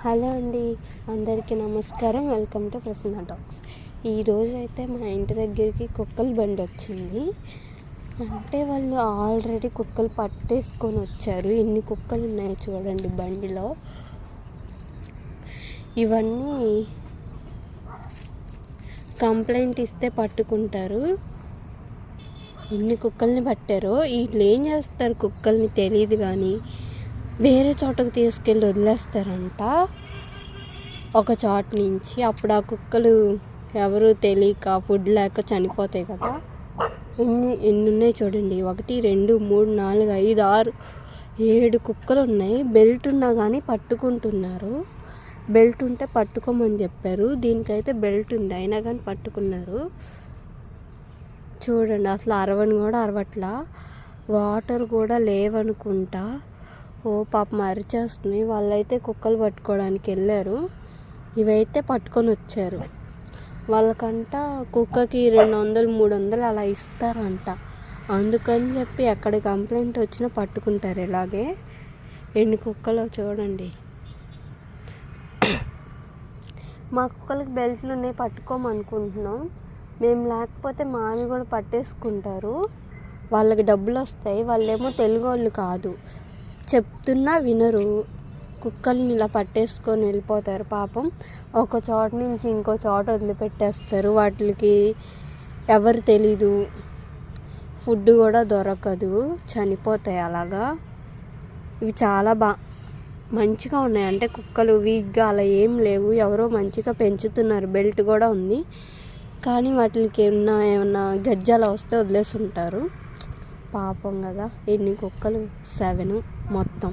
Hello అండి, అందరికీ నమస్కారం. Welcome to Prasanna talks. ఈరోజు అయితే మా ఇంటి దగ్గరికి కుక్కల బండి వచ్చింది. అంటే వాళ్ళు ఆల్రెడీ కుక్కలు పట్టేసుకొని వచ్చారు. ఎన్ని కుక్కలు ఉన్నాయో చూడండి బండిలో. ఇవన్నీ కంప్లైంట్ ఇస్తే పట్టుకుంటారు. ఎన్ని కుక్కల్ని పట్టారో. వీళ్ళు ఏం చేస్తారు కుక్కల్ని తెలియదు కానీ వేరే చోటకు తీసుకెళ్ళి వదిలేస్తారంట ఒక చోట నుంచి. అప్పుడు ఆ కుక్కలు ఎవరు తెలియక ఫుడ్ లేక చనిపోతాయి కదా. ఎన్ని ఉన్నాయి చూడండి. 1 2 3 4 5 6 7 కుక్కలు ఉన్నాయి. బెల్ట్ ఉన్నా కానీ పట్టుకుంటున్నారు. బెల్ట్ ఉంటే పట్టుకోమని చెప్పారు. దీనికైతే బెల్ట్ ఉంది, అయినా కానీ పట్టుకున్నారు. చూడండి, అసలు అరవని కూడా అరవట్లా. వాటర్ కూడా లేవనుకుంటా. పాపం అరిచేస్తున్నాయి. వాళ్ళైతే కుక్కలు పట్టుకోవడానికి వెళ్ళారు. ఇవైతే పట్టుకొని వచ్చారు. వాళ్ళకంట కుక్కకి 200 300 అలా ఇస్తారంట. అందుకని చెప్పి ఎక్కడ కంప్లైంట్ వచ్చినా పట్టుకుంటారు. ఇలాగే ఎన్ని కుక్కలు చూడండి. మా కుక్కలకి బెల్ట్లు ఉన్నాయి, పట్టుకోమనుకుంటున్నాం. మేము లేకపోతే మావి కూడా పట్టేసుకుంటారు. వాళ్ళకి డబ్బులు వస్తాయి. వాళ్ళేమో తెలుగు వాళ్ళు కాదు, చెప్తున్నా వినరు. కుక్కల్ని ఇలా పట్టేసుకొని వెళ్ళిపోతారు. పాపం ఒక చోట నుంచి ఇంకో చోట వదిలిపెట్టేస్తారు. వాటికి ఎవరు తెలీదు, ఫుడ్ కూడా దొరకదు, చనిపోతాయి అలాగా. ఇవి చాలా మంచిగా ఉన్నాయి. అంటే కుక్కలు వీక్గా అలా ఏం లేవు. ఎవరో మంచిగా పెంచుతున్నారు. బెల్ట్ కూడా ఉంది. కానీ వాటికి ఏమన్నా గజ్జాలు వస్తే వదిలేసి ఉంటారు. పాపం కదా. ఎన్ని కుక్కలు? 7 మొత్తం.